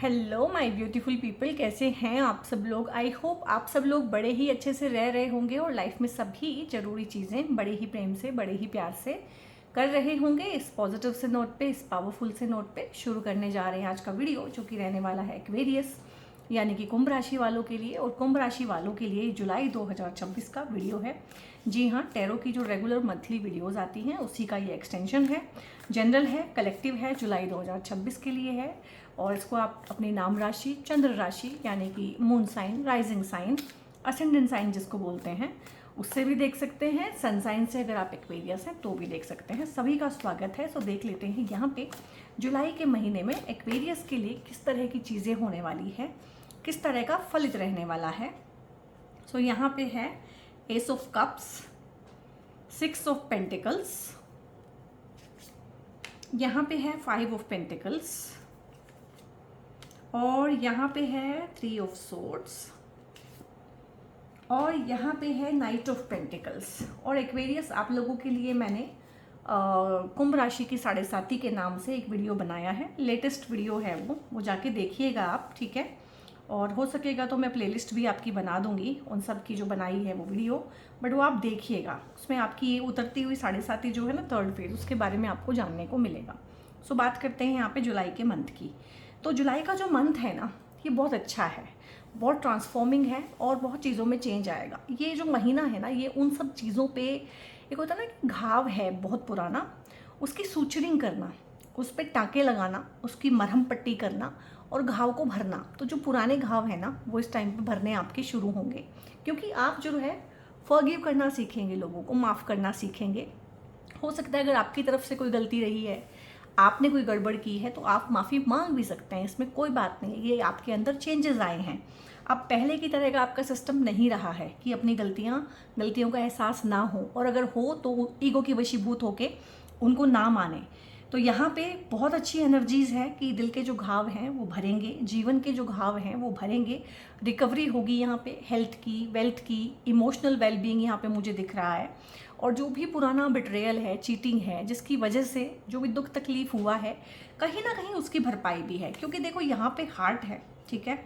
Hello my beautiful people, कैसे हैं आप सब लोग। आई होप आप सब लोग बड़े ही अच्छे से रह रहे होंगे और लाइफ में सभी ज़रूरी चीज़ें बड़े ही प्रेम से, बड़े ही प्यार से कर रहे होंगे। इस पॉजिटिव से नोट पे, इस पावरफुल से नोट पे शुरू करने जा रहे हैं आज का वीडियो, जो कि रहने वाला है एक्वेरियस यानी कि कुंभ राशि वालों के लिए। और कुंभ राशि वालों के लिए जुलाई 2026 का वीडियो है। जी हाँ, टैरो की जो रेगुलर मंथली वीडियोस आती हैं उसी का ये एक्सटेंशन है। जनरल है, कलेक्टिव है, जुलाई 2026 के लिए है। और इसको आप अपनी नाम राशि, चंद्र राशि यानी कि moon sign, rising sign, ascendant sign जिसको बोलते हैं, उससे भी देख सकते हैं। सन साइन से अगर आप एक्वेरियस हैं तो भी देख सकते हैं। सभी का स्वागत है। सो देख लेते हैं यहाँ पे जुलाई के महीने में एक्वेरियस के लिए किस तरह की चीज़ें होने वाली है, किस तरह का फलित रहने वाला है। सो यहाँ पे है S of cups, 6 of pentacles, यहाँ पे है 5 ऑफ पेंटिकल्स, और यहाँ पे है 3 ऑफ सोर्ड्स, और यहाँ पे है नाइट ऑफ पेंटिकल्स। और एक्वेरियस आप लोगों के लिए मैंने कुंभ राशि की 7.5 के नाम से एक वीडियो बनाया है। लेटेस्ट वीडियो है वो जाके देखिएगा आप, ठीक है। और हो सकेगा तो मैं प्लेलिस्ट भी आपकी बना दूंगी उन सब की जो बनाई है वो वीडियो, बट वो आप देखिएगा। उसमें आपकी ये उतरती हुई 7.5 जो है ना, 3rd फेज, उसके बारे में आपको जानने को मिलेगा। सो बात करते हैं यहाँ पे जुलाई के मंथ की। तो जुलाई का जो मंथ है ना, ये बहुत अच्छा है, बहुत ट्रांसफॉर्मिंग है और बहुत चीज़ों में चेंज आएगा। ये जो महीना है ना, ये उन सब चीज़ों पे, एक होता है ना कि घाव है बहुत पुराना, उसकी सूचरिंग करना, उस पर टाँके लगाना, उसकी मरहम पट्टी करना और घाव को भरना। तो जो पुराने घाव है ना, वो इस टाइम पे भरने आपके शुरू होंगे, क्योंकि आप जो है फॉरगिव करना सीखेंगे, लोगों को माफ़ करना सीखेंगे। हो सकता है अगर आपकी तरफ से कोई गलती रही है, आपने कोई गड़बड़ की है, तो आप माफ़ी मांग भी सकते हैं, इसमें कोई बात नहीं है। ये आपके अंदर चेंजेस आए हैं। अब पहले की तरह का आपका सिस्टम नहीं रहा है कि अपनी गलतियों का एहसास ना हो, और अगर हो तो ईगो की वशीभूत होके उनको ना माने। तो यहाँ पे बहुत अच्छी एनर्जीज है कि दिल के जो घाव हैं वो भरेंगे, जीवन के जो घाव हैं वो भरेंगे, रिकवरी होगी यहाँ पे, हेल्थ की, वेल्थ की, इमोशनल वेलबींग यहाँ पे मुझे दिख रहा है। और जो भी पुराना बिट्रेयल है, चीटिंग है, जिसकी वजह से जो भी दुख तकलीफ हुआ है, कहीं ना कहीं उसकी भरपाई भी है। क्योंकि देखो यहाँ पे हार्ट है, ठीक है,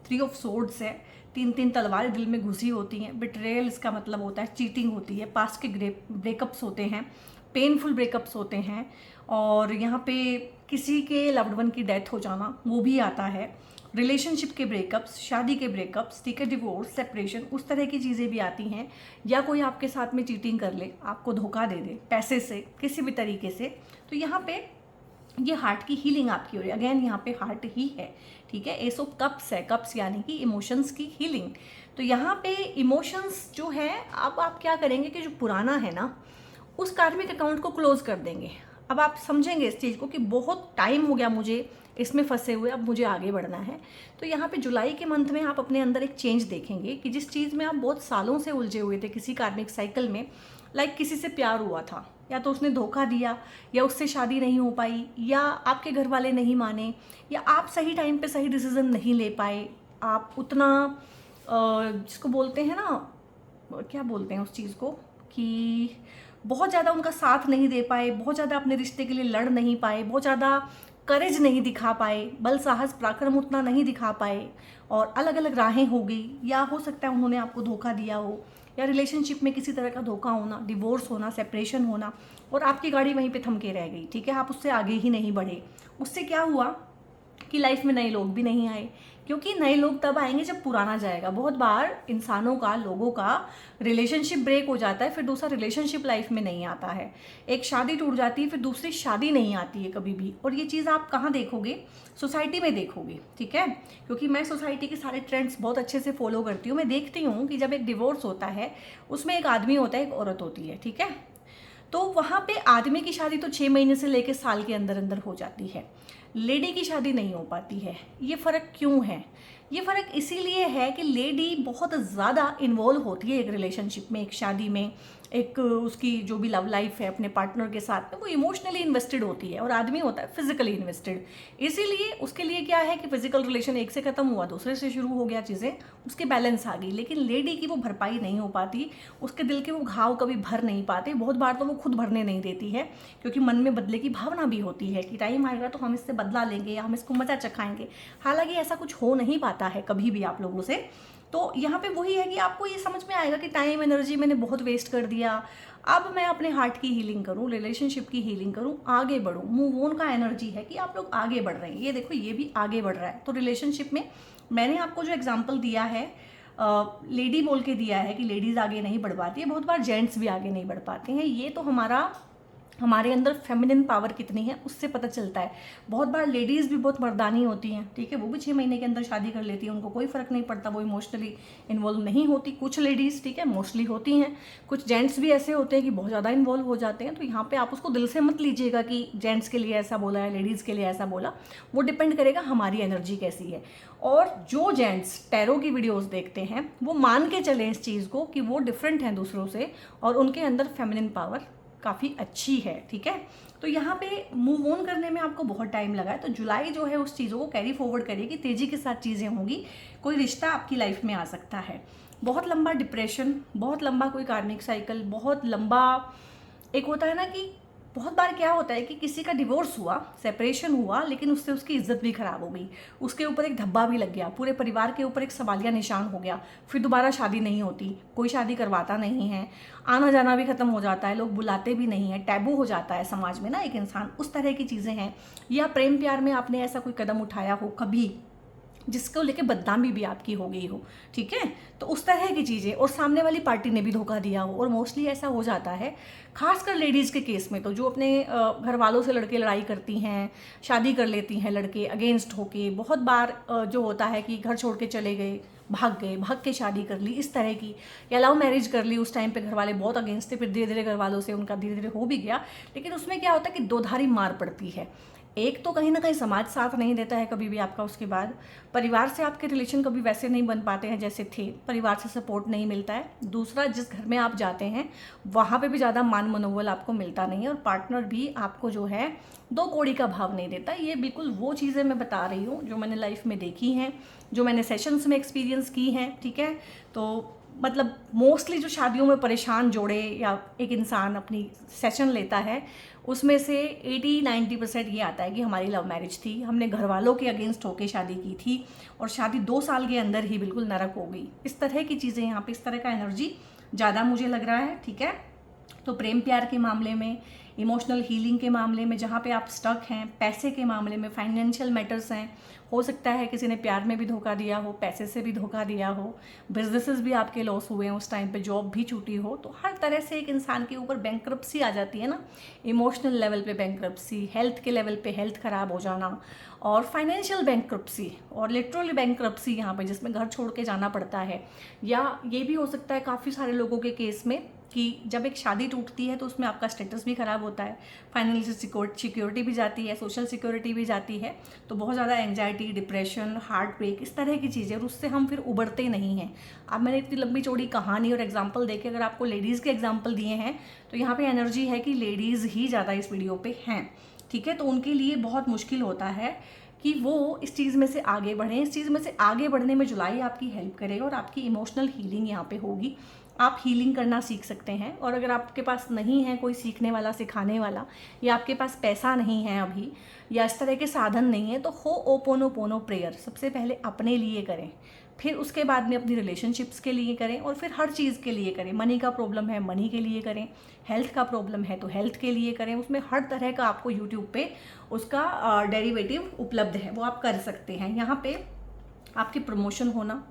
3 ऑफ सोर्ड्स है, 3 तलवारें दिल में घुसी होती हैं। बिट्रेयल इसका मतलब होता है चीटिंग होती है, पास्ट के ब्रेकअप्स होते हैं, पेनफुल ब्रेकअप्स होते हैं, और यहाँ पे किसी के लव्ड वन की डेथ हो जाना वो भी आता है, रिलेशनशिप के ब्रेकअप्स, शादी के ब्रेकअप्स, ठीक है, डिवोर्स, सेपरेशन, उस तरह की चीज़ें भी आती हैं। या कोई आपके साथ में चीटिंग कर ले, आपको धोखा दे दे पैसे से, किसी भी तरीके से, तो यहाँ पे ये हार्ट की हीलिंग आपकी हो रही है। अगेन यहाँ पे हार्ट ही है, ठीक है। एस ऑफ कप्स है, कप्स यानी कि इमोशंस की हीलिंग। तो यहाँ पे इमोशंस जो है, अब आप क्या करेंगे कि जो पुराना है ना, उस कार्मिक अकाउंट को क्लोज कर देंगे। अब आप समझेंगे इस चीज़ को कि बहुत टाइम हो गया मुझे इसमें फंसे हुए, अब मुझे आगे बढ़ना है। तो यहाँ पे जुलाई के मंथ में आप अपने अंदर एक चेंज देखेंगे कि जिस चीज़ में आप बहुत सालों से उलझे हुए थे, किसी कार्मिक साइकिल में, लाइक किसी से प्यार हुआ था, या तो उसने धोखा दिया, या उससे शादी नहीं हो पाई, या आपके घर वाले नहीं माने, या आप सही टाइम पे सही डिसीजन नहीं ले पाए, आप उतना जिसको बोलते हैं ना, क्या बोलते हैं उस चीज़ को, कि बहुत ज़्यादा उनका साथ नहीं दे पाए, बहुत ज़्यादा अपने रिश्ते के लिए लड़ नहीं पाए, बहुत ज़्यादा करेज नहीं दिखा पाए, बल साहस पराक्रम उतना नहीं दिखा पाए, और अलग अलग राहें हो गई। या हो सकता है उन्होंने आपको धोखा दिया हो, या रिलेशनशिप में किसी तरह का धोखा होना, डिवोर्स होना, सेपरेशन होना, और आपकी गाड़ी वहीं पे थम के रह गई, ठीक है, आप उससे आगे ही नहीं बढ़े। उससे क्या हुआ कि लाइफ में नए लोग भी नहीं आए, क्योंकि नए लोग तब आएंगे जब पुराना जाएगा। बहुत बार इंसानों का, लोगों का रिलेशनशिप ब्रेक हो जाता है, फिर दूसरा रिलेशनशिप लाइफ में नहीं आता है। एक शादी टूट जाती है, फिर दूसरी शादी नहीं आती है कभी भी। और ये चीज़ आप कहाँ देखोगे? सोसाइटी में देखोगे, ठीक है, क्योंकि मैं सोसाइटी के सारे ट्रेंड्स बहुत अच्छे से फॉलो करती हूँ। मैं देखती हूँ कि जब एक डिवोर्स होता है, उसमें एक आदमी होता है, एक औरत होती है, ठीक है। तो वहाँ पे आदमी की शादी तो 6 महीने से लेकर साल के अंदर अंदर हो जाती है, लेडी की शादी नहीं हो पाती है। ये फ़र्क क्यों है? ये फ़र्क इसीलिए है कि लेडी बहुत ज़्यादा इन्वॉल्व होती है एक रिलेशनशिप में, एक शादी में, एक उसकी जो भी लव लाइफ है अपने पार्टनर के साथ में, वो इमोशनली इन्वेस्टेड होती है, और आदमी होता है फिजिकली इन्वेस्टेड। इसीलिए उसके लिए क्या है कि फिजिकल रिलेशन एक से ख़त्म हुआ, दूसरे से शुरू हो गया, चीज़ें उसके बैलेंस आ गई। लेकिन लेडी की वो भरपाई नहीं हो पाती, उसके दिल के वो घाव कभी भर नहीं पाते। बहुत बार तो वो खुद भरने नहीं देती है, क्योंकि मन में बदले की भावना भी होती है कि टाइम आएगा तो हम इससे बदला लेंगे या हम इसको मज़ा चखाएंगे। हालांकि ऐसा कुछ हो नहीं पाता है कभी भी आप लोगों से। तो यहाँ पे वही है कि आपको ये समझ में आएगा कि टाइम एनर्जी मैंने बहुत वेस्ट कर दिया, अब मैं अपने हार्ट की हीलिंग करूँ, रिलेशनशिप की हीलिंग करूँ, आगे बढ़ूँ। मूव ऑन का एनर्जी है कि आप लोग आगे बढ़ रहे हैं। ये देखो, ये भी आगे बढ़ रहा है। तो रिलेशनशिप में मैंने आपको जो एग्जाम्पल दिया है, लेडी बोल के दिया है कि लेडीज़ आगे नहीं बढ़ पाती है, बहुत बार जेंट्स भी आगे नहीं बढ़ पाते हैं। ये तो हमारे अंदर फेमिनिन पावर कितनी है उससे पता चलता है। बहुत बार लेडीज़ भी बहुत मर्दानी होती हैं, ठीक है, वो भी 6 महीने के अंदर शादी कर लेती हैं, उनको कोई फ़र्क नहीं पड़ता, वो इमोशनली इन्वॉल्व नहीं होती। कुछ लेडीज़, ठीक है, मोस्टली होती हैं। कुछ जेंट्स भी ऐसे होते हैं कि बहुत ज़्यादा इन्वॉल्व हो जाते हैं। तो यहाँ पे आप उसको दिल से मत लीजिएगा कि जेंट्स के लिए ऐसा बोला है, लेडीज़ के लिए ऐसा बोला। वो डिपेंड करेगा हमारी एनर्जी कैसी है। और जो जेंट्स टैरो की वीडियोस देखते हैं वो मान के चलें इस चीज़ को कि वो डिफरेंट हैं दूसरों से और उनके अंदर फेमिनिन पावर काफ़ी अच्छी है, ठीक है। तो यहाँ पे मूव ऑन करने में आपको बहुत टाइम लगा है। तो जुलाई जो है उस चीज़ों को कैरी फॉरवर्ड करिए कि तेज़ी के साथ चीज़ें होंगी। कोई रिश्ता आपकी लाइफ में आ सकता है। बहुत लंबा डिप्रेशन, बहुत लंबा कोई कार्मिक साइकिल, बहुत लंबा, एक होता है ना कि बहुत बार क्या होता है कि किसी का डिवोर्स हुआ, सेपरेशन हुआ, लेकिन उससे उसकी इज्जत भी खराब हो गई, उसके ऊपर एक धब्बा भी लग गया, पूरे परिवार के ऊपर एक सवालिया निशान हो गया। फिर दोबारा शादी नहीं होती, कोई शादी करवाता नहीं है, आना जाना भी खत्म हो जाता है, लोग बुलाते भी नहीं है, टैबू हो जाता है समाज में ना एक इंसान। उस तरह की चीज़ें हैं। या प्रेम प्यार में आपने ऐसा कोई कदम उठाया हो कभी जिसको लेके बदनामी भी आपकी हो गई हो, ठीक है, तो उस तरह की चीज़ें, और सामने वाली पार्टी ने भी धोखा दिया हो। और मोस्टली ऐसा हो जाता है खासकर लेडीज़ के केस में, तो जो अपने घर वालों से लड़के लड़ाई करती हैं, शादी कर लेती हैं लड़के अगेंस्ट होके। बहुत बार जो होता है कि घर छोड़ के चले गए, भाग के शादी कर ली, इस तरह की, या लव मैरिज कर ली। उस टाइम पे घर वाले बहुत अगेंस्ट थे, फिर धीरे धीरे घर वालों से उनका धीरे धीरे हो भी गया। लेकिन उसमें क्या होता है कि दो धारी मार पड़ती है। एक तो कहीं ना कहीं समाज साथ नहीं देता है कभी भी आपका, उसके बाद परिवार से आपके रिलेशन कभी वैसे नहीं बन पाते हैं जैसे थे, परिवार से सपोर्ट नहीं मिलता है। दूसरा, जिस घर में आप जाते हैं वहाँ पे भी ज़्यादा मान मनोबल आपको मिलता नहीं है, और पार्टनर भी आपको जो है दो कौड़ी का भाव नहीं देता। ये बिल्कुल वो चीज़ें मैं बता रही हूँ जो मैंने लाइफ में देखी हैं, जो मैंने सेशंस में एक्सपीरियंस की हैं, ठीक है। तो मतलब मोस्टली जो शादियों में परेशान जोड़े या एक इंसान अपनी सेशन लेता है, उसमें से 80-90% ये आता है कि हमारी लव मैरिज थी, हमने घर वालों के अगेंस्ट होके शादी की थी और शादी 2 साल के अंदर ही बिल्कुल नरक हो गई। इस तरह की चीज़ें यहाँ पे, इस तरह का एनर्जी ज़्यादा मुझे लग रहा है, ठीक है। तो प्रेम प्यार के मामले में, इमोशनल हीलिंग के मामले में जहाँ पे आप स्टक हैं, पैसे के मामले में, फाइनेंशियल मैटर्स हैं, हो सकता है किसी ने प्यार में भी धोखा दिया हो, पैसे से भी धोखा दिया हो, बिजनेसेस भी आपके लॉस हुए हैं उस टाइम पे, जॉब भी छूटी हो, तो हर तरह से एक इंसान के ऊपर बैंक्रप्सी आ जाती है ना। इमोशनल लेवल पे बैंक्रप्सी, हेल्थ के लेवल पे हेल्थ ख़राब हो जाना, और फाइनेंशियल बैंक्रप्सी, और लिटरली बैंक्रप्सी यहाँ पे जिसमें घर छोड़ के जाना पड़ता है। या ये भी हो सकता है काफ़ी सारे लोगों के केस में कि जब एक शादी टूटती है तो उसमें आपका स्टेटस भी ख़राब होता है, फाइनेंशियल सिक्योरिटी भी जाती है, सोशल सिक्योरिटी भी जाती है। तो बहुत ज़्यादा एंग्जाइटी, डिप्रेशन, हार्ट ब्रेक, इस तरह की चीज़ें, और उससे हम फिर उबरते नहीं हैं। अब मैंने इतनी लंबी चौड़ी कहानी और एग्जाम्पल देके अगर आपको लेडीज़ के एग्जाम्पल दिए हैं, तो यहाँ पर एनर्जी है कि लेडीज़ ही ज़्यादा इस वीडियो पर हैं, ठीक है। तो उनके लिए बहुत मुश्किल होता है कि वो इस चीज़ में से आगे बढ़ें। इस चीज़ में से आगे बढ़ने में जुलाई आपकी हेल्प करेगा, और आपकी इमोशनल हीलिंग यहाँ पे होगी। आप हीलिंग करना सीख सकते हैं। और अगर आपके पास नहीं है कोई सीखने वाला, सिखाने वाला, या आपके पास पैसा नहीं है अभी, या इस तरह के साधन नहीं है, तो होओपोनोपोनो प्रेयर सबसे पहले अपने लिए करें, फिर उसके बाद में अपनी रिलेशनशिप्स के लिए करें, और फिर हर चीज़ के लिए करें। मनी का प्रॉब्लम है, मनी के लिए करें, हेल्थ का प्रॉब्लम है तो हेल्थ के लिए करें। उसमें हर तरह का आपको यूट्यूब पे उसका डेरिवेटिव उपलब्ध है, वो आप कर सकते हैं। यहाँ पे आपकी प्रमोशन होना,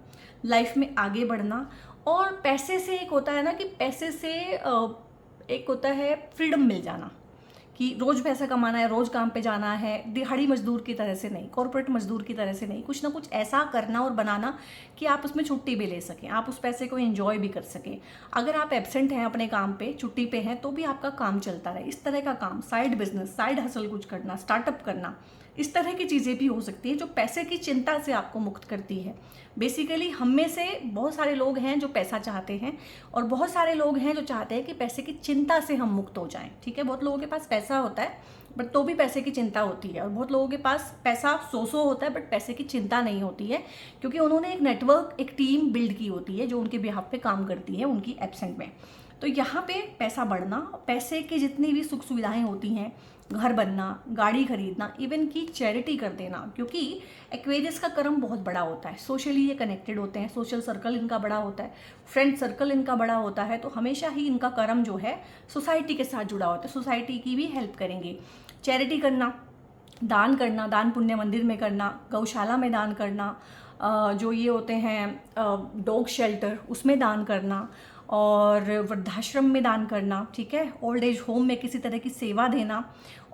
लाइफ में आगे बढ़ना, और पैसे से एक होता है ना कि पैसे से एक होता है फ्रीडम मिल जाना, कि रोज़ पैसा कमाना है, रोज़ काम पे जाना है, दिहाड़ी मजदूर की तरह से नहीं, कॉर्पोरेट मजदूर की तरह से नहीं, कुछ ना कुछ ऐसा करना और बनाना कि आप उसमें छुट्टी भी ले सकें, आप उस पैसे को एंजॉय भी कर सकें। अगर आप एब्सेंट हैं अपने काम पे, छुट्टी पे हैं, तो भी आपका काम चलता रहे। इस तरह का काम, साइड बिजनेस, साइड हसल कुछ करना, स्टार्टअप करना, इस तरह की चीज़ें भी हो सकती हैं जो पैसे की चिंता से आपको मुक्त करती है। बेसिकली हम में से बहुत सारे लोग हैं जो पैसा चाहते हैं, और बहुत सारे लोग हैं जो चाहते हैं कि पैसे की चिंता से हम मुक्त हो जाएं, ठीक है। बहुत लोगों के पास पैसा होता है बट तो भी पैसे की चिंता होती है, और बहुत लोगों के पास पैसा सो होता है बट पैसे की चिंता नहीं होती है, क्योंकि उन्होंने एक नेटवर्क, एक टीम बिल्ड की होती है जो उनके बिहाफ पे काम करती है उनकी एब्सेंट में। तो यहाँ पे पैसा बढ़ना, पैसे की जितनी भी सुख सुविधाएं होती हैं, घर बनना, गाड़ी खरीदना, इवन कि चैरिटी कर देना, क्योंकि एक्वेरियस का कर्म बहुत बड़ा होता है। सोशली ये कनेक्टेड होते हैं, सोशल सर्कल इनका बड़ा होता है, फ्रेंड सर्कल इनका बड़ा होता है, तो हमेशा ही इनका कर्म जो है सोसाइटी के साथ जुड़ा होता है, सोसाइटी की भी हेल्प करेंगे। चैरिटी करना, दान करना, दान पुण्य मंदिर में करना, गौशाला में दान करना, जो ये होते हैं डॉग शेल्टर उसमें दान करना, और वृद्धाश्रम में दान करना, ठीक है, ओल्ड एज होम में किसी तरह की सेवा देना,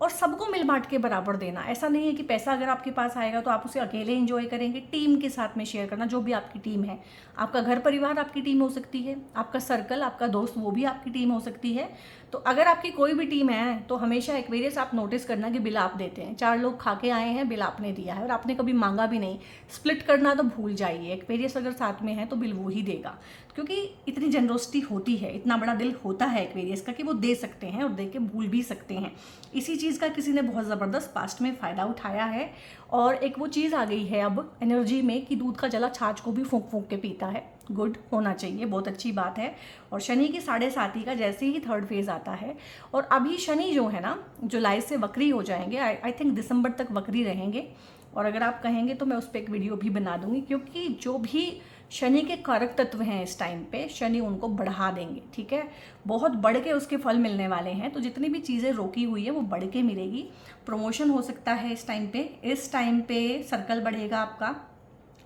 और सबको मिल बांट के बराबर देना। ऐसा नहीं है कि पैसा अगर आपके पास आएगा तो आप उसे अकेले एंजॉय करेंगे, टीम के साथ में शेयर करना, जो भी आपकी टीम है। आपका घर परिवार आपकी टीम हो सकती है, आपका सर्कल, आपका दोस्त, वो भी आपकी टीम हो सकती है। तो अगर आपकी कोई भी टीम है तो हमेशा एक्वेरियस आप नोटिस करना कि बिल आप देते हैं। 4 लोग खा के आए हैं, बिल आपने दिया है और आपने कभी मांगा भी नहीं। स्प्लिट करना तो भूल जाइए, एक्वेरियस अगर साथ में है तो बिल वो ही देगा, क्योंकि इतनी जनरोसिटी होती है, इतना बड़ा दिल होता है एक्वेरियस का कि वो दे सकते हैं और दे के भूल भी सकते हैं। इसी चीज़ का किसी ने बहुत ज़बरदस्त पास्ट में फ़ायदा उठाया है, और एक वो चीज़ आ गई है अब एनर्जी में कि दूध का जला छाछ को भी फूंक फूंक के पीता है। गुड होना चाहिए, बहुत अच्छी बात है। और शनि की 7.5 का जैसे ही 3rd फेज़ आता है, और अभी शनि जो है ना जुलाई से वक्री हो जाएंगे, आई थिंक दिसंबर तक वक्री रहेंगे। और अगर आप कहेंगे तो मैं उस पर एक वीडियो भी बना दूंगी, क्योंकि जो भी शनि के कारक तत्व हैं इस टाइम पे, शनि उनको बढ़ा देंगे, ठीक है, बहुत बढ़ के उसके फल मिलने वाले हैं। तो जितनी भी चीज़ें रोकी हुई है वो बढ़ के मिलेगी। प्रमोशन हो सकता है इस टाइम पे सर्कल बढ़ेगा आपका,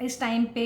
इस टाइम पे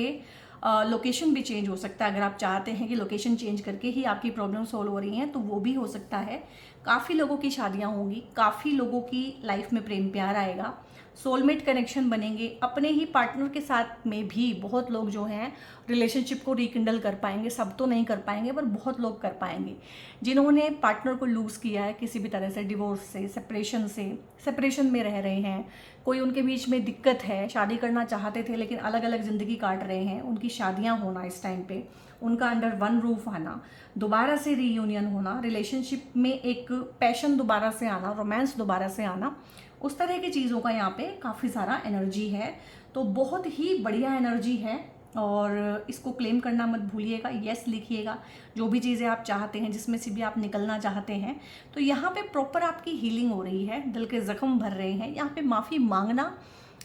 लोकेशन भी चेंज हो सकता है। अगर आप चाहते हैं कि लोकेशन चेंज करके ही आपकी प्रॉब्लम सॉल्व हो रही हैं तो वो भी हो सकता है। काफ़ी लोगों की शादियां होंगी, काफ़ी लोगों की लाइफ में प्रेम प्यार आएगा, सोलमेट कनेक्शन बनेंगे। अपने ही पार्टनर के साथ में भी बहुत लोग जो हैं रिलेशनशिप को रिकिंडल कर पाएंगे। सब तो नहीं कर पाएंगे पर बहुत लोग कर पाएंगे। जिन्होंने पार्टनर को लूज़ किया है किसी भी तरह से, डिवोर्स से, सेपरेशन में रह रहे हैं, कोई उनके बीच में दिक्कत है, शादी करना चाहते थे लेकिन अलग अलग ज़िंदगी काट रहे हैं, उनकी शादियां होना इस टाइम पे, उनका अंडर वन रूफ आना, दोबारा से रीयूनियन होना, रिलेशनशिप में एक पैशन दोबारा से आना, रोमांस दोबारा से आना, उस तरह की चीज़ों का यहाँ पे काफ़ी सारा एनर्जी है। तो बहुत ही बढ़िया एनर्जी है, और इसको क्लेम करना मत भूलिएगा, यस लिखिएगा। जो भी चीज़ें आप चाहते हैं, जिसमें से भी आप निकलना चाहते हैं, तो यहाँ पे प्रॉपर आपकी हीलिंग हो रही है, दिल के ज़ख्म भर रहे हैं। यहाँ पे माफ़ी मांगना,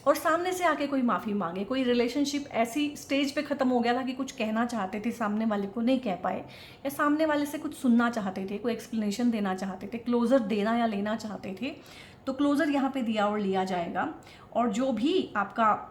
और सामने से आके कोई माफ़ी मांगे। कोई रिलेशनशिप ऐसी स्टेज पे ख़त्म हो गया था कि कुछ कहना चाहते थे, सामने वाले को नहीं कह पाए, या सामने वाले से कुछ सुनना चाहते थे, कोई एक्सप्लेनेशन देना चाहते थे, क्लोज़र देना या लेना चाहते थे, तो क्लोज़र यहाँ पे दिया और लिया जाएगा। और जो भी आपका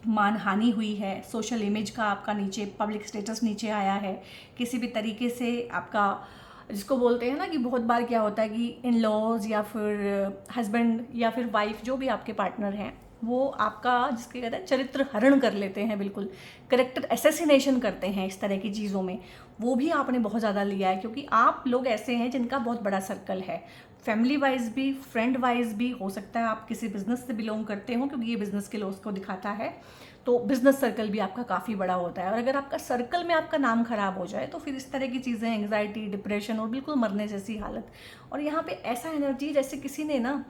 मानहानि हुई है, सोशल इमेज का आपका नीचे, पब्लिक स्टेटस नीचे आया है, किसी भी तरीके से आपका, जिसको बोलते हैं ना कि बहुत बार क्या होता है कि इन लॉज या फिर हस्बैंड या फिर वाइफ, जो भी आपके पार्टनर हैं, वो आपका जिसके कहते हैं चरित्र हरण कर लेते हैं, बिल्कुल करेक्टर असैसिनेशन करते हैं इस तरह की चीज़ों में। वो भी आपने बहुत ज़्यादा लिया है, क्योंकि आप लोग ऐसे हैं जिनका बहुत बड़ा सर्कल है, फैमिली वाइज भी, फ्रेंड वाइज भी। हो सकता है आप किसी बिजनेस से बिलोंग करते हो, क्योंकि ये बिजनेस के लॉस को दिखाता है, तो बिजनेस सर्कल भी आपका काफ़ी बड़ा होता है। और अगर आपका सर्कल में आपका नाम खराब हो जाए तो फिर इस तरह की चीज़ें, एंग्जाइटी, डिप्रेशन और बिल्कुल मरने जैसी हालत। और यहाँ पे ऐसा एनर्जी जैसे किसी ने ना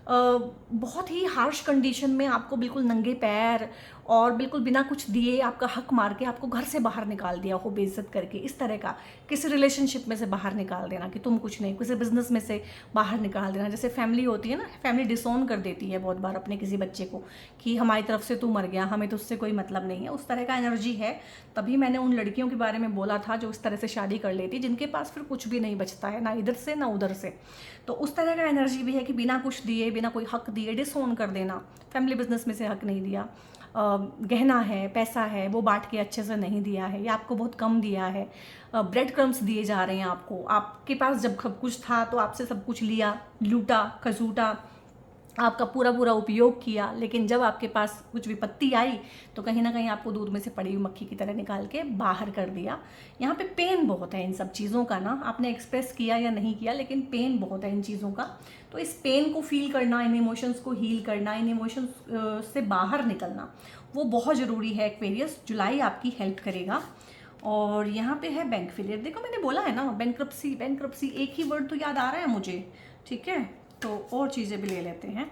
बहुत ही हार्श कंडीशन में आपको बिल्कुल नंगे पैर और बिल्कुल बिना कुछ दिए आपका हक मार के आपको घर से बाहर निकाल दिया हो, बेइज्जत करके। इस तरह का किसी रिलेशनशिप में से बाहर निकाल देना कि तुम कुछ नहीं, किसी बिजनेस में से बाहर निकाल देना। जैसे फैमिली होती है ना, फैमिली डिसोन कर देती है बहुत बार अपने किसी बच्चे को कि हमारी तरफ से तू मर गया, हमें तो उससे कोई मतलब नहीं है, उस तरह का एनर्जी है। तभी मैंने उन लड़कियों के बारे में बोला था जो इस तरह से शादी कर लेती, जिनके पास फिर कुछ भी नहीं बचता है, ना इधर से ना उधर से। तो उस तरह का एनर्जी भी है कि बिना कुछ दिए, बिना कोई हक दिए डिसोन कर देना। फैमिली बिजनेस में से हक नहीं दिया, गहना है, पैसा है, वो बांट के अच्छे से नहीं दिया है, या आपको बहुत कम दिया है, ब्रेड क्रम्स दिए जा रहे हैं आपको। आपके पास जब सब कुछ था तो आपसे सब कुछ लिया, लूटा खसूटा, आपका पूरा पूरा उपयोग किया, लेकिन जब आपके पास कुछ विपत्ति आई तो कहीं ना कहीं आपको दूध में से पड़ी हुई मक्खी की तरह निकाल के बाहर कर दिया। यहाँ पे पेन बहुत है इन सब चीज़ों का ना, आपने एक्सप्रेस किया या नहीं किया, लेकिन पेन बहुत है इन चीज़ों का। तो इस पेन को फील करना, इन इमोशंस को हील करना, इन इमोशंस से बाहर निकलना, वो बहुत ज़रूरी है। एक्वेरियस जुलाई आपकी हेल्प करेगा। और यहाँ पे है बैंक फेलियर। देखो मैंने बोला है ना, बैंक्रप्सी एक ही वर्ड तो याद आ रहा है मुझे, ठीक है। तो और चीज़ें भी ले लेते हैं।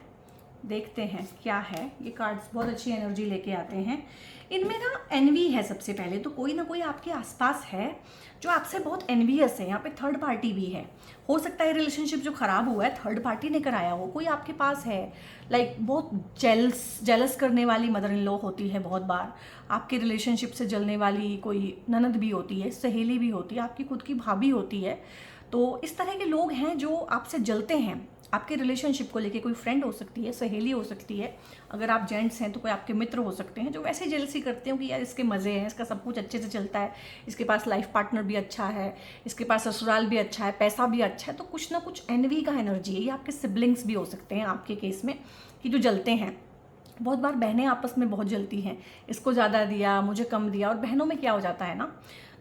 देखते हैं क्या है। ये कार्ड्स बहुत अच्छी एनर्जी लेके आते हैं। इनमें ना एनवी है सबसे पहले, तो कोई ना कोई आपके आसपास है जो आपसे बहुत एनवियस है। यहाँ पे थर्ड पार्टी भी है। हो सकता है रिलेशनशिप जो ख़राब हुआ है थर्ड पार्टी ने कराया हो, कोई आपके पास है। लाइक बहुत जेलस करने वाली मदर इन लॉ होती है बहुत बार, आपके रिलेशनशिप से जलने वाली कोई ननद भी होती है, सहेली भी होती है, आपकी खुद की भाभी होती है। तो इस तरह के लोग हैं जो आपसे जलते हैं आपके रिलेशनशिप को लेके। कोई फ्रेंड हो सकती है, सहेली हो सकती है, अगर आप जेंट्स हैं तो कोई आपके मित्र हो सकते हैं जो वैसे जेलसी करते हो कि यार इसके मज़े हैं, इसका सब कुछ अच्छे से चलता है, इसके पास लाइफ पार्टनर भी अच्छा है, इसके पास ससुराल भी अच्छा है, पैसा भी अच्छा है। तो कुछ ना कुछ एनवी का एनर्जी है। ये आपके सिबलिंग्स भी हो सकते हैं आपके केस में कि जो जलते हैं। बहुत बार बहनें आपस में बहुत जलती हैं, इसको ज़्यादा दिया, मुझे कम दिया। और बहनों में क्या हो जाता है ना,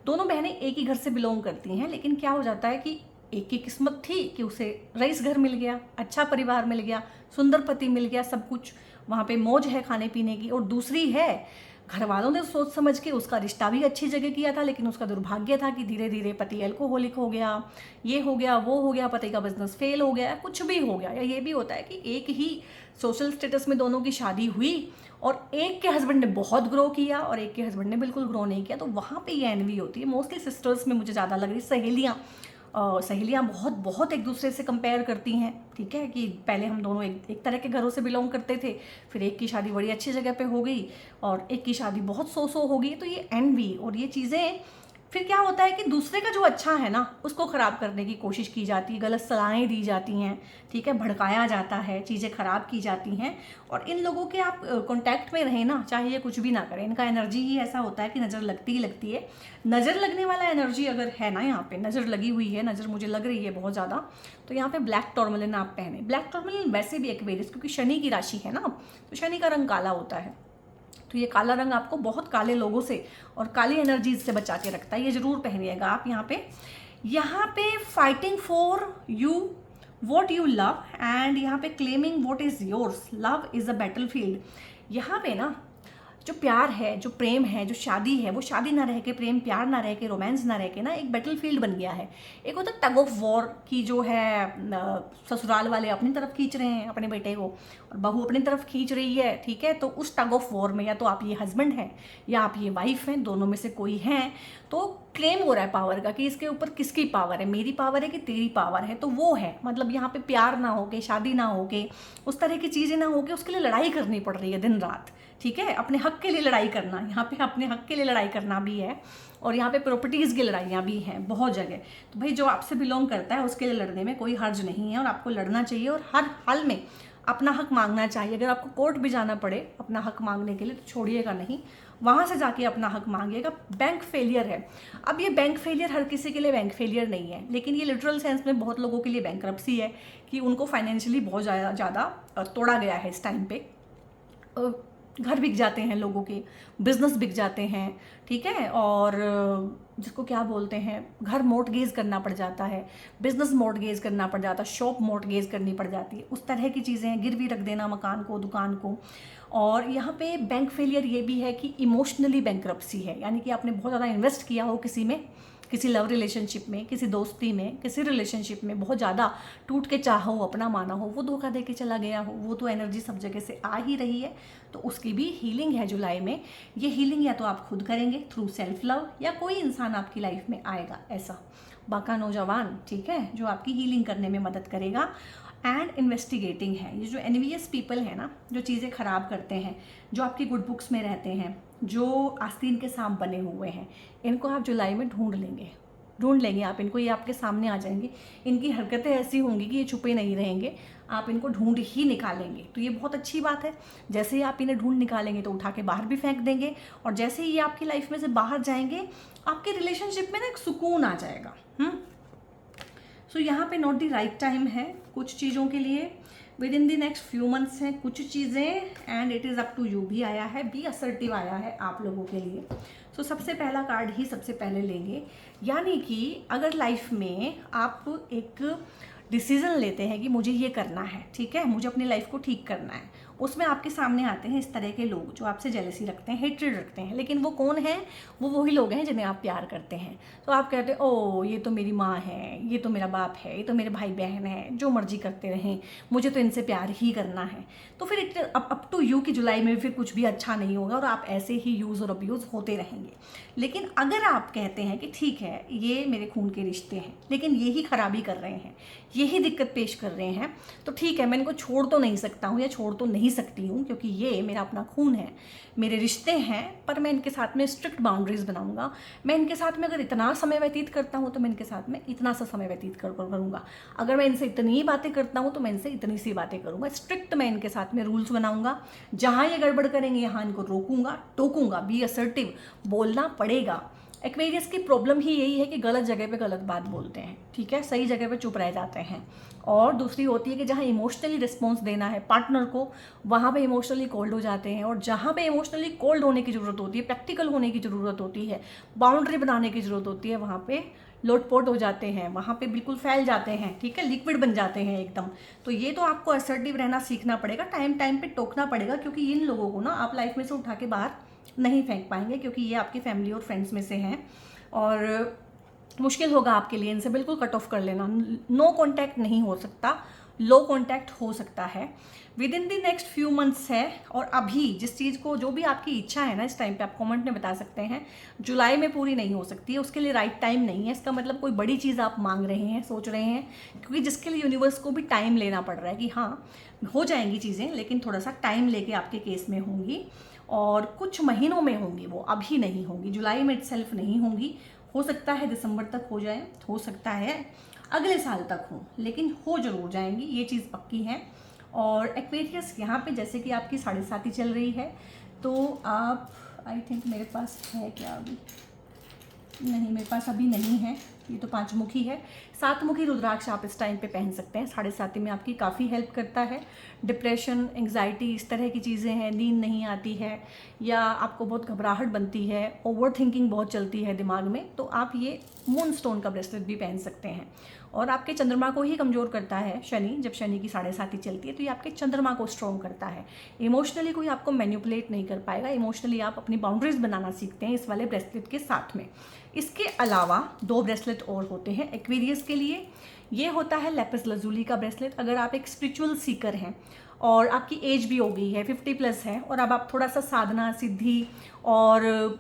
दोनों बहनें एक ही घर से बिलोंग करती हैं, लेकिन क्या हो जाता है कि एक की किस्मत थी कि उसे रईस घर मिल गया, अच्छा परिवार मिल गया, सुंदर पति मिल गया, सब कुछ वहाँ पे मौज है खाने पीने की। और दूसरी है घर वालों ने सोच समझ के उसका रिश्ता भी अच्छी जगह किया था, लेकिन उसका दुर्भाग्य था कि धीरे धीरे पति अल्कोहलिक हो गया, ये हो गया, वो हो गया, पति का बिजनेस फेल हो गया, कुछ भी हो गया। या ये भी होता है कि एक ही सोशल स्टेटस में दोनों की शादी हुई और एक के हस्बैंड ने बहुत ग्रो किया और एक के हस्बैंड ने बिल्कुल ग्रो नहीं किया। तो वहाँ पे ये एनवी होती है। मोस्टली सिस्टर्स में मुझे ज़्यादा लग रही है। सहेलियाँ बहुत बहुत एक दूसरे से कंपेयर करती हैं, ठीक है, कि पहले हम दोनों एक तरह के घरों से बिलोंग करते थे, फिर एक की शादी बड़ी अच्छी जगह पे हो गई और एक की शादी बहुत सो हो गई। तो ये एनवी और ये चीज़ें फिर क्या होता है कि दूसरे का जो अच्छा है ना उसको ख़राब करने की कोशिश की जाती है, गलत सलाहें दी जाती हैं, ठीक है, भड़काया जाता है, चीज़ें ख़राब की जाती हैं। और इन लोगों के आप कांटेक्ट में रहें ना, चाहे ये कुछ भी ना करें, इनका एनर्जी ही ऐसा होता है कि नज़र लगती ही लगती है। नज़र लगने वाला एनर्जी अगर है ना, यहाँ पे नज़र लगी हुई है, नज़र मुझे लग रही है बहुत ज़्यादा, तो यहाँ पे ब्लैक टॉर्मलिन आप पहने। ब्लैक टॉर्मलिन वैसे भी एक्वेरियस, क्योंकि शनि की राशि है ना, तो शनि का रंग काला होता है। तो ये काला रंग आपको बहुत काले लोगों से और काली एनर्जीज से बचा के रखता है। ये ज़रूर पहनिएगा आप। यहाँ पे fighting for you what you love and यहाँ पे claiming what is yours. Love is a battle field. यहाँ पे ना जो प्यार है, जो प्रेम है, जो शादी है, वो शादी ना रह के, प्रेम प्यार ना रह के, रोमांस ना रह के ना एक बैटल फील्ड बन गया है। एक होता टग ऑफ वॉर की जो है ससुराल वाले अपनी तरफ खींच रहे हैं अपने बेटे को और बहू अपनी तरफ खींच रही है, ठीक है। तो उस टग ऑफ वॉर में या तो आप ये हस्बैंड हैं या आप ये वाइफ हैं, दोनों में से कोई हैं। तो क्लेम हो रहा है पावर का कि इसके ऊपर किसकी पावर है, मेरी पावर है कि तेरी पावर है। तो वो है, मतलब यहाँ पे प्यार ना हो के, शादी ना हो के, उस तरह की चीज़ें ना हो के, उसके लिए लड़ाई करनी पड़ रही है दिन रात, ठीक है। अपने हक के लिए लड़ाई करना, यहाँ पे अपने हक के लिए लड़ाई करना भी है और यहाँ पे प्रॉपर्टीज़ की लड़ाइयाँ भी हैं बहुत जगह। तो भाई जो आपसे बिलोंग करता है उसके लिए लड़ने में कोई हर्ज नहीं है और आपको लड़ना चाहिए और हर हाल में अपना हक मांगना चाहिए। अगर आपको कोर्ट भी जाना पड़े अपना हक मांगने के लिए तो छोड़िएगा नहीं, वहाँ से जाके अपना हक मांगिएगा। बैंक फेलियर है, अब ये बैंक फेलियर हर किसी के लिए बैंक फेलियर नहीं है, लेकिन ये लिटरल सेंस में बहुत लोगों के लिए बैंक्रप्सी है कि उनको फाइनेंशियली बहुत ज़्यादा तोड़ा गया है इस टाइम पे। घर बिक जाते हैं लोगों के, बिजनेस बिक जाते हैं, ठीक है। और जिसको क्या बोलते हैं, घर मॉर्टगेज करना पड़ जाता है, बिजनेस मॉर्टगेज करना पड़ जाता है, शॉप मॉर्टगेज करनी पड़ जाती है, उस तरह की चीज़ें, गिरवी रख देना मकान को, दुकान को। और यहाँ पे बैंक फेलियर ये भी है कि इमोशनली बैंक्रप्सी है, यानी कि आपने बहुत ज़्यादा इन्वेस्ट किया हो किसी में, किसी लव रिलेशनशिप में, किसी दोस्ती में, किसी रिलेशनशिप में बहुत ज़्यादा टूट के चाहा हो, अपना माना हो, वो धोखा दे के चला गया हो, वो तो एनर्जी सब जगह से आ ही रही है। तो उसकी भी हीलिंग है जुलाई में। ये हीलिंग या तो आप खुद करेंगे थ्रू सेल्फ लव या कोई इंसान आपकी लाइफ में आएगा ऐसा बाका नौजवान, ठीक है, जो आपकी हीलिंग करने में मदद करेगा। एंड इन्वेस्टिगेटिंग है। ये जो एनवियस पीपल है ना, जो चीज़ें ख़राब करते हैं, जो आपकी गुड बुक्स में रहते हैं, जो आस्तीन के सांप बने हुए हैं, इनको आप जुलाई में ढूंढ लेंगे आप इनको, ये आपके सामने आ जाएंगे। इनकी हरकतें ऐसी होंगी कि ये छुपे नहीं रहेंगे, आप इनको ढूंढ ही निकालेंगे। तो ये बहुत अच्छी बात है। जैसे ही आप इन्हें ढूंढ निकालेंगे तो उठा के बाहर भी फेंक देंगे, और जैसे ही ये आपकी लाइफ में से बाहर जाएंगे आपके रिलेशनशिप में ना एक सुकून आ जाएगा। सो यहाँ पे नॉट द राइट टाइम है कुछ चीज़ों के लिए, within the next few months हैं कुछ चीज़ें, and it is up to you भी आया है, बी असर्टिव आया है आप लोगों के लिए। सो सबसे पहला कार्ड ही सबसे पहले लेंगे, यानी कि अगर लाइफ में आप एक डिसीज़न लेते हैं कि मुझे ये करना है, ठीक है, मुझे अपनी लाइफ को ठीक करना है, उसमें आपके सामने आते हैं इस तरह के लोग जो आपसे जेलसी रखते हैं, हेट्रेड रखते हैं, लेकिन वो कौन है? वो वही लोग हैं जिन्हें आप प्यार करते हैं। तो आप कहते हैं ओ ये तो मेरी माँ है, ये तो मेरा बाप है, ये तो मेरे भाई बहन है, जो मर्जी करते रहें, मुझे तो इनसे प्यार ही करना है। तो फिर अप टू यू कि जुलाई में फिर कुछ भी अच्छा नहीं होगा और आप ऐसे ही यूज़ और अब्यूज़ होते रहेंगे। लेकिन अगर आप कहते हैं कि ठीक है ये मेरे खून के रिश्ते हैं लेकिन ये ही खराबी कर रहे हैं, यही दिक्कत पेश कर रहे हैं, तो ठीक है मैं इनको छोड़ तो नहीं सकता हूँ या छोड़ तो नहीं सकती हूँ क्योंकि ये मेरा अपना खून है, मेरे रिश्ते हैं, पर मैं इनके साथ में स्ट्रिक्ट बाउंड्रीज बनाऊंगा। मैं इनके साथ में अगर इतना समय व्यतीत करता हूँ तो मैं इनके साथ में इतना सा समय व्यतीत करूँगा। अगर मैं इनसे इतनी बातें करता हूँ तो मैं इनसे इतनी सी बातें करूँगा। स्ट्रिक्ट मैं इनके साथ में रूल्स बनाऊंगा। जहाँ ये गड़बड़ करेंगे यहाँ इनको रोकूंगा, टोकूंगा। बी असर्टिव, बोलना पड़ेगा। एक्वेरियस की प्रॉब्लम ही यही है कि गलत जगह पे गलत बात बोलते हैं, ठीक है, सही जगह पे चुप रह जाते हैं। और दूसरी होती है कि जहाँ इमोशनली रिस्पॉन्स देना है पार्टनर को, वहाँ पे इमोशनली कोल्ड हो जाते हैं। और जहाँ पे इमोशनली कोल्ड होने की ज़रूरत होती है, प्रैक्टिकल होने की ज़रूरत होती है, बाउंड्री बनाने की ज़रूरत होती है, वहाँ पे लोटपोट हो जाते हैं, वहाँ पे बिल्कुल फैल जाते हैं, ठीक है, लिक्विड बन जाते हैं एकदम। तो ये तो आपको असर्टिव रहना सीखना पड़ेगा, टाइम टाइम पे टोकना पड़ेगा, क्योंकि इन लोगों को ना आप लाइफ में से उठा के बाहर नहीं फेंक पाएंगे, क्योंकि ये आपकी फैमिली और फ्रेंड्स में से हैं और मुश्किल होगा आपके लिए इनसे बिल्कुल कट ऑफ कर लेना। नो कॉन्टैक्ट नहीं हो सकता, लो कॉन्टैक्ट हो सकता है with in the next few months है। और अभी जिस चीज़ को, जो भी आपकी इच्छा है ना इस टाइम पे आप कमेंट में बता सकते हैं, जुलाई में पूरी नहीं हो सकती है, उसके लिए राइट टाइम नहीं है। इसका मतलब कोई बड़ी चीज़ आप मांग रहे हैं, सोच रहे हैं, क्योंकि जिसके लिए यूनिवर्स को भी टाइम लेना पड़ रहा है कि हाँ हो जाएंगी चीज़ें, लेकिन थोड़ा सा टाइम लेके आपके केस में होंगी और कुछ महीनों में होंगी, वो अभी नहीं होंगी, जुलाई में इटसेल्फ नहीं होंगी। हो सकता है दिसंबर तक हो जाए, हो सकता है अगले साल तक हो, लेकिन हो जरूर जाएंगी, ये चीज़ पक्की है। और एक्वेरियस यहाँ पे जैसे कि आपकी 7.5 चल रही है, तो आप, आई थिंक मेरे पास है क्या अभी, नहीं मेरे पास अभी नहीं है, ये तो 5 मुखी है। 7 मुखी रुद्राक्ष आप इस टाइम पे पहन सकते हैं। 7.5 में आपकी काफ़ी हेल्प करता है। डिप्रेशन, एंग्जाइटी, इस तरह की चीज़ें हैं, नींद नहीं आती है या आपको बहुत घबराहट बनती है, ओवर थिंकिंग बहुत चलती है दिमाग में, तो आप ये मून स्टोन का ब्रेसलेट भी पहन सकते हैं। और आपके चंद्रमा को ही कमज़ोर करता है शनि, जब शनि की 7.5 चलती है तो ये आपके चंद्रमा को स्ट्रॉन्ग करता है। इमोशनली कोई आपको मैनिपुलेट नहीं कर पाएगा, इमोशनली आप अपनी बाउंड्रीज बनाना सीखते हैं इस वाले ब्रेसलेट के साथ में। इसके अलावा 2 ब्रेसलेट और होते हैं एक्वेरियस के लिए। ये होता है लेपिस लजुली का ब्रेसलेट। अगर आप एक स्पिरिचुअल सीकर हैं और आपकी एज भी हो गई है, 50+ है, और अब आप थोड़ा सा साधना, सिद्धि और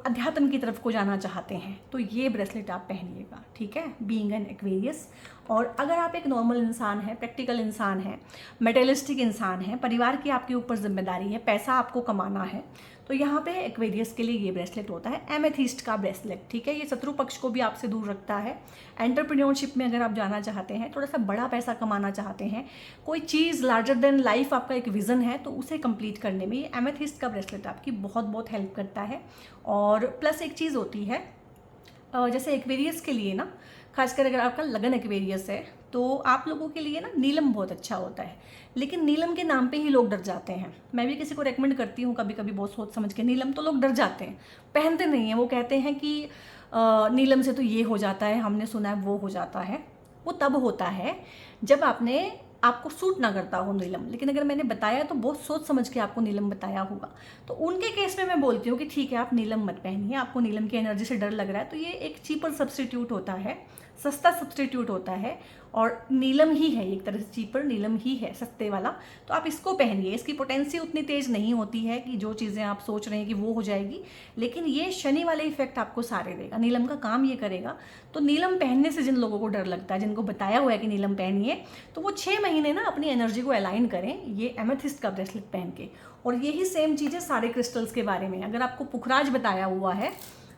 अध्यात्म की तरफ को जाना चाहते हैं, तो ये ब्रेसलेट आप पहनिएगा, ठीक है, बीइंग एन एक्वेरियस। और अगर आप एक नॉर्मल इंसान है, प्रैक्टिकल इंसान है, मेटेरियलिस्टिक इंसान है, परिवार की आपके ऊपर जिम्मेदारी है, पैसा आपको कमाना है, तो यहाँ पे एक्वेरियस के लिए ये ब्रेसलेट होता है एमेथिस्ट का ब्रेसलेट, ठीक है। ये शत्रु पक्ष को भी आपसे दूर रखता है। एंटरप्रेन्योरशिप में अगर आप जाना चाहते हैं, थोड़ा सा बड़ा पैसा कमाना चाहते हैं, कोई चीज़ लार्जर देन लाइफ आपका एक विज़न है, तो उसे कंप्लीट करने में ये एमेथिस्ट का ब्रेसलेट आपकी बहुत बहुत हेल्प करता है। और प्लस एक चीज़ होती है, जैसे एक्वेरियस के लिए ना, खासकर अगर आपका लगन एक्वेरियस है, तो आप लोगों के लिए ना नीलम बहुत अच्छा होता है। लेकिन नीलम के नाम पे ही लोग डर जाते हैं। मैं भी किसी को रेकमेंड करती हूँ कभी कभी बहुत सोच समझ के नीलम, तो लोग डर जाते हैं, पहनते नहीं हैं। वो कहते हैं कि नीलम से तो ये हो जाता है, हमने सुना है वो हो जाता है। वो तब होता है जब आपको सूट ना करता हो नीलम। लेकिन अगर मैंने बताया तो बहुत सोच समझ के आपको नीलम बताया होगा, तो उनके केस में मैं बोलती हूँ कि ठीक है आप नीलम मत पहनिए, आपको नीलम की एनर्जी से डर लग रहा है, तो ये एक चीपर सब्सटीट्यूट होता है, सस्ता सब्सटीट्यूट होता है, और नीलम ही है एक तरह से, चीपर नीलम ही है, सस्ते वाला। तो आप इसको पहनिए। इसकी पोटेंसी उतनी तेज नहीं होती है कि जो चीज़ें आप सोच रहे हैं कि वो हो जाएगी, लेकिन ये शनि वाले इफेक्ट आपको सारे देगा, नीलम का काम ये करेगा। तो नीलम पहनने से जिन लोगों को डर लगता है, जिनको बताया हुआ है कि नीलम पहनिए, तो वो 6 महीने ना अपनी एनर्जी को अलाइन करें ये एमेथिस्ट का ब्रेसलेट पहन के। और यही सेम चीज़ें सारे क्रिस्टल्स के बारे में, अगर आपको पुखराज बताया हुआ है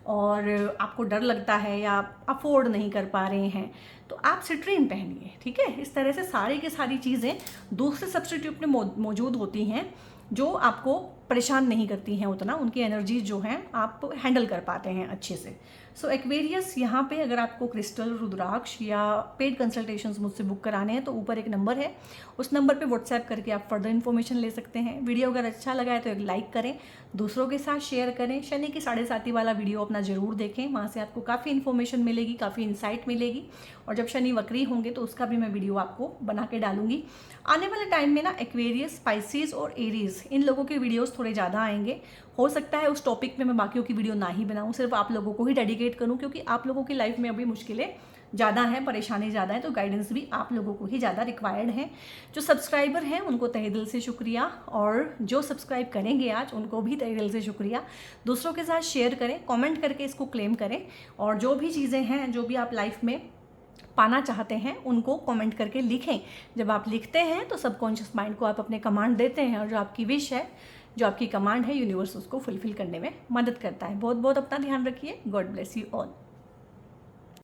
और आपको डर लगता है या आप अफोर्ड नहीं कर पा रहे हैं, तो आप सिट्रीन पहनिए, ठीक है। इस तरह से सारी की सारी चीज़ें दूसरे सब्सटीट्यूट में मौजूद होती हैं जो आपको परेशान नहीं करती हैं उतना, उनकी एनर्जी जो हैं आप हैंडल कर पाते हैं अच्छे से। सो एक्वेरियस यहाँ पे अगर आपको क्रिस्टल, रुद्राक्ष या पेड कंसल्टेशंस मुझसे बुक कराने हैं तो ऊपर एक नंबर है, उस नंबर पे व्हाट्सएप करके आप फर्दर इन्फॉर्मेशन ले सकते हैं। वीडियो अगर अच्छा लगा है तो एक लाइक करें, दूसरों के साथ शेयर करें। शनि की 7:30 वाला वीडियो अपना ज़रूर देखें, वहाँ से आपको काफ़ी इन्फॉर्मेशन मिलेगी, काफ़ी इंसाइट मिलेगी। और जब शनि वक्री होंगे तो उसका भी मैं वीडियो आपको बना के डालूंगी। आने वाले टाइम में ना एक्वेरियस, स्पाइसीज और एरीज इन लोगों के वीडियोस थोड़े ज़्यादा आएंगे। हो सकता है उस टॉपिक में मैं बाकियों की वीडियो ना ही बनाऊं, सिर्फ आप लोगों को ही डेडिकेट करूं, क्योंकि आप लोगों की लाइफ में अभी मुश्किलें ज़्यादा हैं, परेशानी ज़्यादा है, तो गाइडेंस भी आप लोगों को ही ज़्यादा रिक्वायर्ड है। जो सब्सक्राइबर हैं उनको तहे दिल से शुक्रिया, और जो सब्सक्राइब करेंगे आज उनको भी तहे दिल से शुक्रिया। दूसरों के साथ शेयर करें, कमेंट करके इसको क्लेम करें, और जो भी चीज़ें हैं, जो भी आप लाइफ में पाना चाहते हैं उनको कमेंट करके लिखें। जब आप लिखते हैं तो सबकॉन्शियस माइंड को आप अपने कमांड देते हैं, और जो आपकी विश है, जो आपकी कमांड है, यूनिवर्स उसको फुलफिल करने में मदद करता है। बहुत बहुत अपना ध्यान रखिए। God bless you all.